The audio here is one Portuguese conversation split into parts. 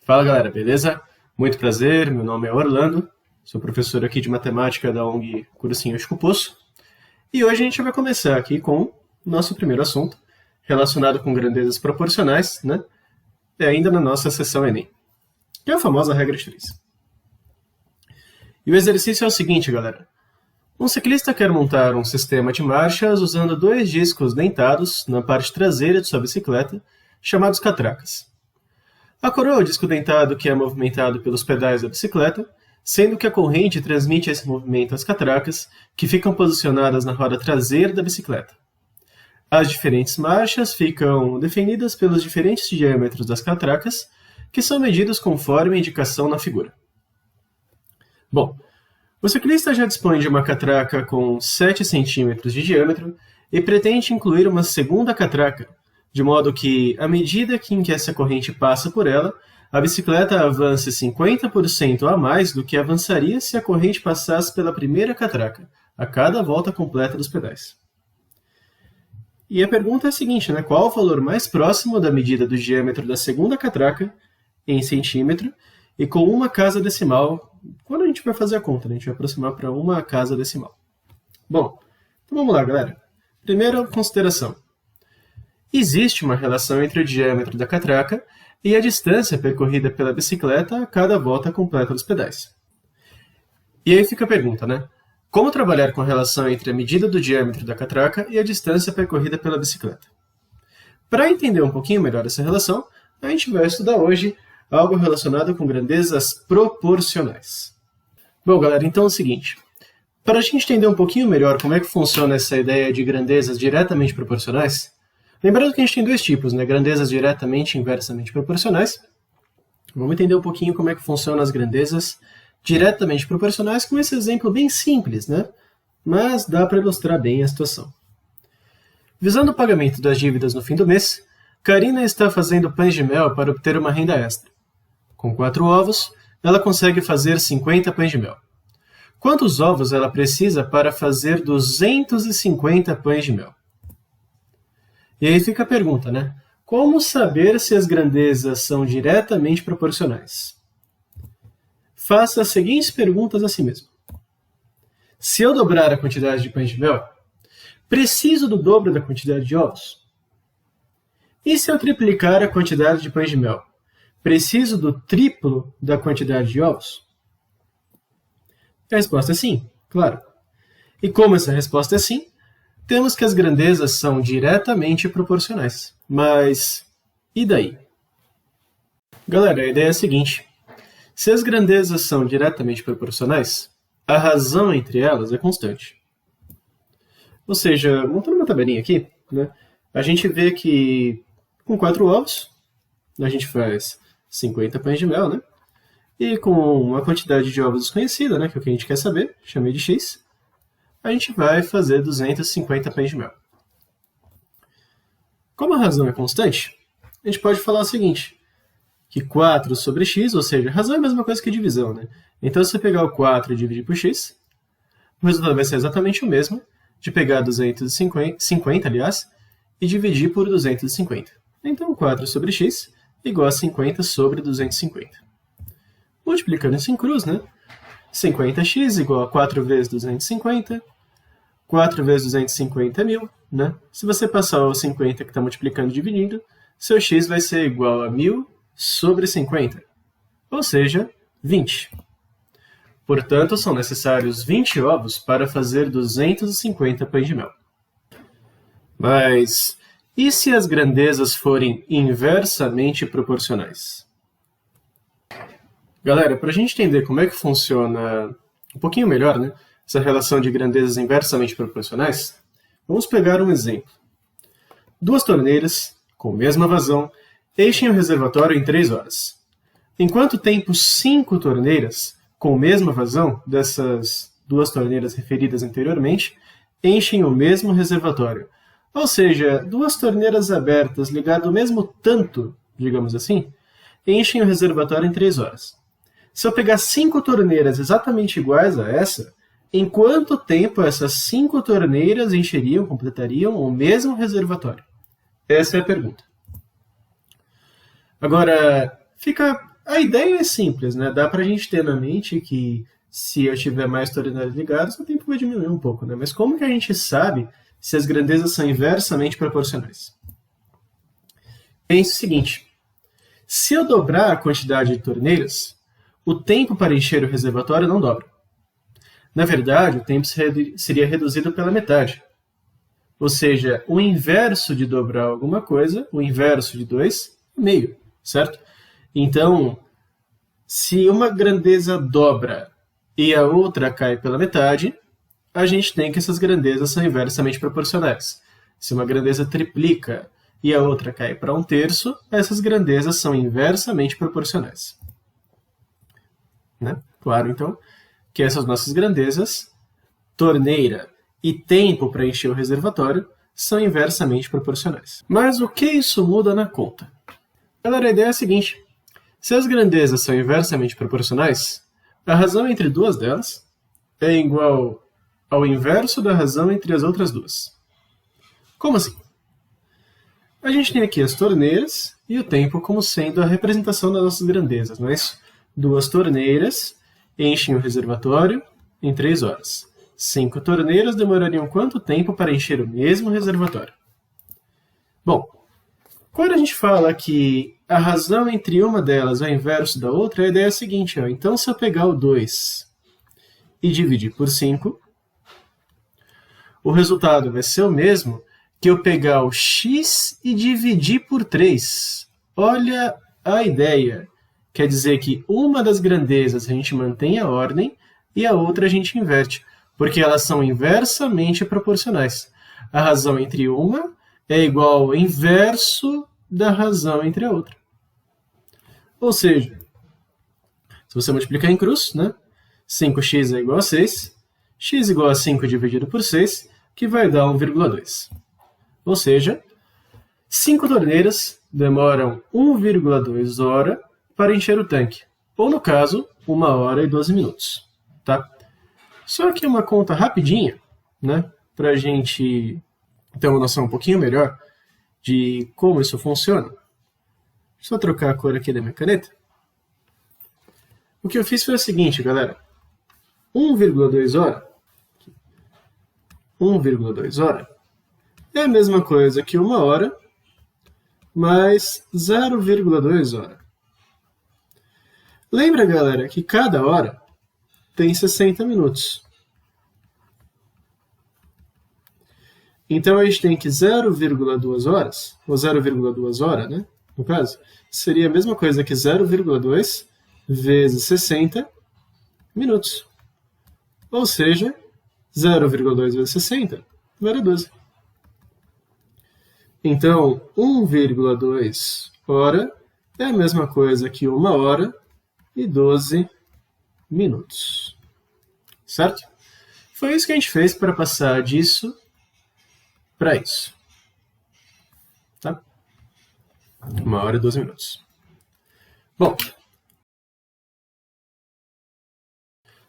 Fala galera, beleza? Muito prazer, meu nome é Orlando, sou professor aqui de matemática da ONG Cursinho Chico Poço, e hoje a gente vai começar aqui com o nosso primeiro assunto, relacionado com grandezas proporcionais, né? E ainda na nossa seção Enem, que é a famosa regra de 3. E o exercício é o seguinte, galera. Um ciclista quer montar um sistema de marchas usando 2 discos dentados na parte traseira de sua bicicleta, chamados catracas. A coroa é o disco dentado que é movimentado pelos pedais da bicicleta, sendo que a corrente transmite esse movimento às catracas, que ficam posicionadas na roda traseira da bicicleta. As diferentes marchas ficam definidas pelos diferentes diâmetros das catracas, que são medidos conforme a indicação na figura. Bom, o ciclista já dispõe de uma catraca com 7 cm de diâmetro e pretende incluir uma segunda catraca, de modo que, à medida em que essa corrente passa por ela, a bicicleta avance 50% a mais do que avançaria se a corrente passasse pela primeira catraca, a cada volta completa dos pedais. E a pergunta é a seguinte, né? Qual o valor mais próximo da medida do diâmetro da segunda catraca, em centímetro, e com uma casa decimal, quando a gente vai fazer a conta, né? A gente vai aproximar para uma casa decimal. Bom, então vamos lá, galera. Primeira consideração. Existe uma relação entre o diâmetro da catraca e a distância percorrida pela bicicleta a cada volta completa dos pedais. E aí fica a pergunta, né? Como trabalhar com a relação entre a medida do diâmetro da catraca e a distância percorrida pela bicicleta? Para entender um pouquinho melhor essa relação, a gente vai estudar hoje algo relacionado com grandezas proporcionais. Bom, galera, então é o seguinte. Para a gente entender um pouquinho melhor como é que funciona essa ideia de grandezas diretamente proporcionais, lembrando que a gente tem 2 tipos, né? Grandezas diretamente e inversamente proporcionais. Vamos entender um pouquinho como é que funcionam as grandezas diretamente proporcionais com esse exemplo bem simples, né? Mas dá para ilustrar bem a situação. Visando o pagamento das dívidas no fim do mês, Karina está fazendo pães de mel para obter uma renda extra. Com 4 ovos, ela consegue fazer 50 pães de mel. Quantos ovos ela precisa para fazer 250 pães de mel? E aí fica a pergunta, né? Como saber se as grandezas são diretamente proporcionais? Faça as seguintes perguntas a si mesmo. Se eu dobrar a quantidade de pães de mel, preciso do dobro da quantidade de ovos? E se eu triplicar a quantidade de pães de mel, preciso do triplo da quantidade de ovos? A resposta é sim, claro. E como essa resposta é sim, temos que as grandezas são diretamente proporcionais. Mas, e daí? Galera, a ideia é a seguinte. Se as grandezas são diretamente proporcionais, a razão entre elas é constante. Ou seja, montando uma tabelinha aqui, né, a gente vê que com 4 ovos, a gente faz 50 pães de mel, né? E com uma quantidade de ovos desconhecida, né, que é o que a gente quer saber, chamei de x, a gente vai fazer 250 pães de mel. Como a razão é constante, a gente pode falar o seguinte, que 4 sobre x, ou seja, a razão é a mesma coisa que a divisão, né? Então, se você pegar o 4 e dividir por x, o resultado vai ser exatamente o mesmo de pegar 250, aliás, e dividir por 250. Então, 4 sobre x igual a 50 sobre 250. Multiplicando isso em cruz, né? 50x igual a 4 vezes 250. 4 vezes 250 é 1000, né? Se você passar o 50 que está multiplicando e dividindo, seu x vai ser igual a 1000 sobre 50, ou seja, 20. Portanto, são necessários 20 ovos para fazer 250 pães de mel. Mas, e se as grandezas forem inversamente proporcionais? Galera, para a gente entender como é que funciona um pouquinho melhor, né, essa relação de grandezas inversamente proporcionais, vamos pegar um exemplo. 2 torneiras, com mesma vazão, enchem o reservatório em 3 horas. Em quanto tempo 5 torneiras, com mesma vazão, dessas 2 torneiras referidas anteriormente, enchem o mesmo reservatório? Ou seja, 2 torneiras abertas ligadas ao mesmo tanto, digamos assim, enchem o reservatório em 3 horas. Se eu pegar 5 torneiras exatamente iguais a essa, em quanto tempo essas 5 torneiras completariam o mesmo reservatório? Essa é a pergunta. Agora, fica A ideia é simples, né? Dá para a gente ter na mente que se eu tiver mais torneiras ligadas, o tempo vai diminuir um pouco, né? Mas como que a gente sabe se as grandezas são inversamente proporcionais? Pense o seguinte, se eu dobrar a quantidade de torneiras, o tempo para encher o reservatório não dobra. Na verdade, o tempo seria reduzido pela metade. Ou seja, o inverso de dobrar alguma coisa, o inverso de 2, é meio, certo? Então, se uma grandeza dobra e a outra cai pela metade, a gente tem que essas grandezas são inversamente proporcionais. Se uma grandeza triplica e a outra cai para 1/3, essas grandezas são inversamente proporcionais. Né? Claro, então, que essas nossas grandezas, torneira e tempo para encher o reservatório, são inversamente proporcionais. Mas o que isso muda na conta? Galera, a ideia é a seguinte. Se as grandezas são inversamente proporcionais, a razão entre duas delas é igual ao inverso da razão entre as outras duas. Como assim? A gente tem aqui as torneiras e o tempo como sendo a representação das nossas grandezas, não é isso? 2 torneiras enchem o reservatório em 3 horas. 5 torneiras demorariam quanto tempo para encher o mesmo reservatório? Bom, quando a gente fala que a razão entre uma delas é o inverso da outra, a ideia é a seguinte, ó. Então se eu pegar o 2 e dividir por 5, o resultado vai ser o mesmo que eu pegar o x e dividir por 3. Olha a ideia. Quer dizer que uma das grandezas a gente mantém a ordem e a outra a gente inverte, porque elas são inversamente proporcionais. A razão entre uma é igual ao inverso da razão entre a outra. Ou seja, se você multiplicar em cruz, né? 5x é igual a 6, x igual a 5 dividido por 6, que vai dar 1,2. Ou seja, 5 torneiras demoram 1,2 hora para encher o tanque, ou no caso, 1 hora e 12 minutos. Tá? Só que uma conta rapidinha, né, para a gente ter uma noção um pouquinho melhor de como isso funciona. Deixa eu trocar a cor aqui da minha caneta. O que eu fiz foi o seguinte, galera. 1,2 hora 1,2 hora é a mesma coisa que 1 hora mais 0,2 hora. Lembra, galera, que cada hora tem 60 minutos. Então, a gente tem que 0,2 horas, ou 0,2 hora, né, no caso, seria a mesma coisa que 0,2 vezes 60 minutos. Ou seja, 0,2 vezes 60 vai dar 12. Então, 1,2 hora é a mesma coisa que 1 hora e 12 minutos. Certo? Foi isso que a gente fez para passar disso para isso. Tá? 1 hora e 12 minutos. Bom,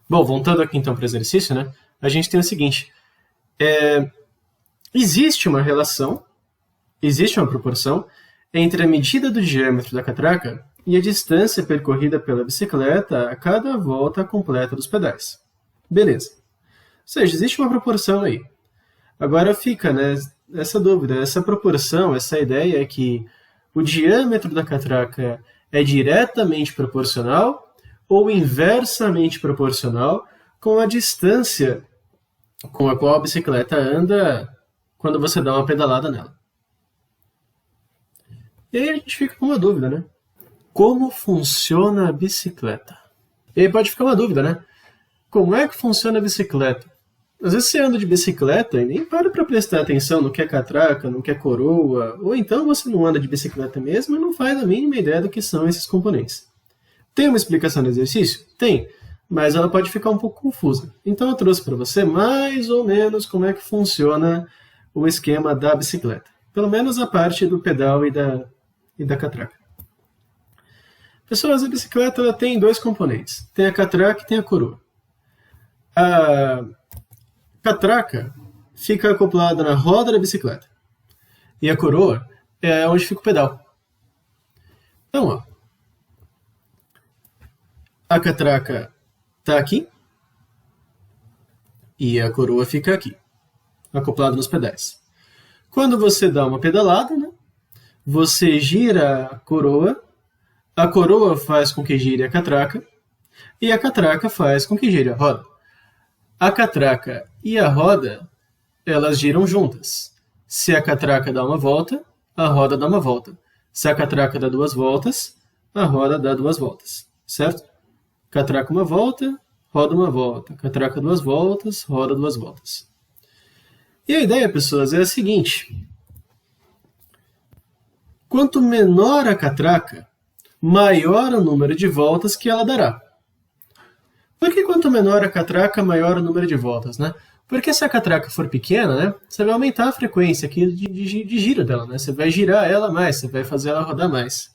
voltando aqui então para o exercício, né? A gente tem o seguinte. Existe uma relação, existe uma proporção entre a medida do diâmetro da catraca e a distância percorrida pela bicicleta a cada volta completa dos pedais. Beleza. Ou seja, existe uma proporção aí. Agora fica, né, essa dúvida, essa proporção, essa ideia é que o diâmetro da catraca é diretamente proporcional ou inversamente proporcional com a distância com a qual a bicicleta anda quando você dá uma pedalada nela. E aí a gente fica com uma dúvida, né? Como funciona a bicicleta? E aí pode ficar uma dúvida, né? Como é que funciona a bicicleta? Às vezes você anda de bicicleta e nem para prestar atenção no que é catraca, no que é coroa, ou então você não anda de bicicleta mesmo e não faz a mínima ideia do que são esses componentes. Tem uma explicação no exercício? Tem, mas ela pode ficar um pouco confusa. Então eu trouxe para você mais ou menos como é que funciona o esquema da bicicleta. Pelo menos a parte do pedal e da catraca. Pessoas, a bicicleta ela tem 2 componentes. Tem a catraca e tem a coroa. A catraca fica acoplada na roda da bicicleta. E a coroa é onde fica o pedal. Então, ó, a catraca está aqui e a coroa fica aqui, acoplada nos pedais. Quando você dá uma pedalada, né, você gira a coroa faz com que gire a catraca e a catraca faz com que gire a roda. A catraca e a roda, elas giram juntas. Se a catraca dá uma volta, a roda dá uma volta. Se a catraca dá 2 voltas, a roda dá 2 voltas, certo? Catraca uma volta, roda uma volta. Catraca 2 voltas, roda 2 voltas. E a ideia, pessoas, é a seguinte. Quanto menor a catraca, maior o número de voltas que ela dará. Por que quanto menor a catraca, maior o número de voltas, né? Porque se a catraca for pequena, né, você vai aumentar a frequência aqui de giro dela, né? Você vai girar ela mais, você vai fazer ela rodar mais.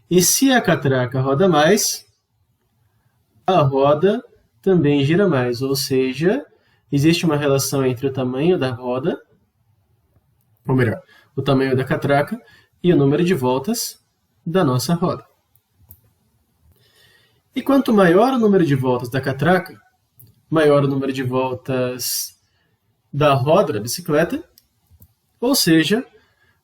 E se a catraca roda mais, a roda também gira mais. Ou seja, existe uma relação entre o tamanho da roda, ou melhor, o tamanho da catraca e o número de voltas da nossa roda. E quanto maior o número de voltas da catraca, maior o número de voltas da roda da bicicleta, ou seja,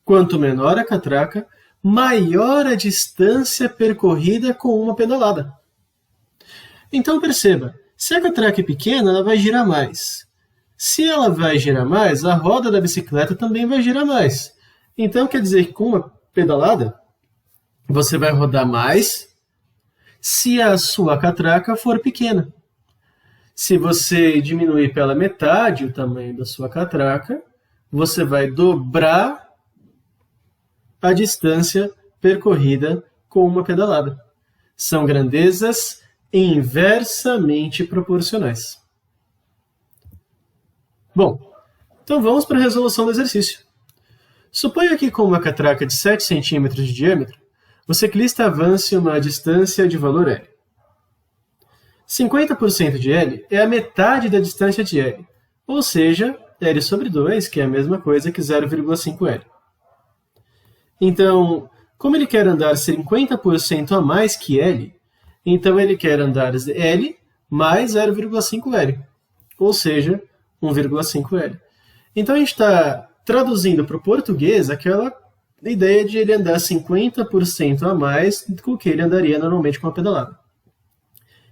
quanto menor a catraca, maior a distância percorrida com uma pedalada. Então perceba, se a catraca é pequena, ela vai girar mais. Se ela vai girar mais, a roda da bicicleta também vai girar mais. Então quer dizer que com uma pedalada, você vai rodar mais se a sua catraca for pequena. Se você diminuir pela metade o tamanho da sua catraca, você vai dobrar a distância percorrida com uma pedalada. São grandezas inversamente proporcionais. Bom, então vamos para a resolução do exercício. Suponha que com uma catraca de 7 cm de diâmetro, o ciclista avance uma distância de valor L. 50% de L é a metade da distância de L, ou seja, L sobre 2, que é a mesma coisa que 0,5 L. Então, como ele quer andar 50% a mais que L, então ele quer andar L mais 0,5 L, ou seja, 1,5 L. Então a gente está traduzindo para o português aquela ideia de ele andar 50% a mais do que ele andaria normalmente com a pedalada.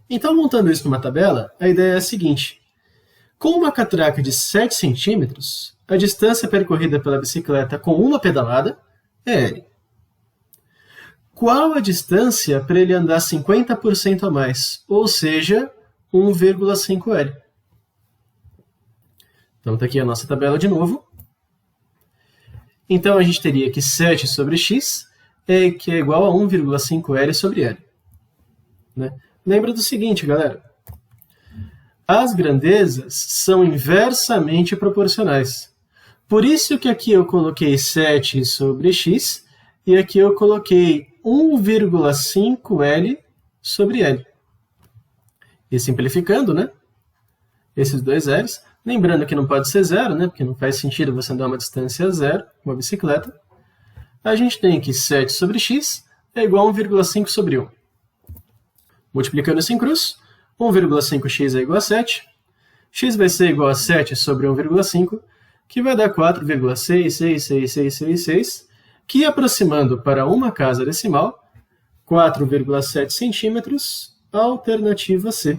Então, montando isso numa tabela, a ideia é a seguinte. Com uma catraca de 7 centímetros, a distância percorrida pela bicicleta com uma pedalada é L. Qual a distância para ele andar 50% a mais? Ou seja, 1,5 L. Então, está aqui a nossa tabela de novo. Então, a gente teria que 7 sobre x, que é igual a 1,5 L sobre L. Né? Lembra do seguinte, galera. As grandezas são inversamente proporcionais. Por isso que aqui eu coloquei 7 sobre x e aqui eu coloquei 1,5 L sobre L. E simplificando, né? Esses dois L's. Lembrando que não pode ser zero, né? Porque não faz sentido você andar uma distância zero com uma bicicleta. A gente tem que 7 sobre x é igual a 1,5 sobre 1. Multiplicando isso em cruz, 1,5x é igual a 7. X vai ser igual a 7 sobre 1,5, que vai dar 4,66666, que aproximando para uma casa decimal, 4,7 centímetros, alternativa C.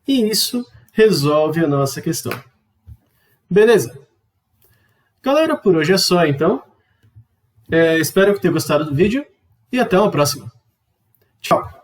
E isso resolve a nossa questão. Beleza? Galera, por hoje é só, então. Espero que tenham gostado do vídeo e até uma próxima. Tchau!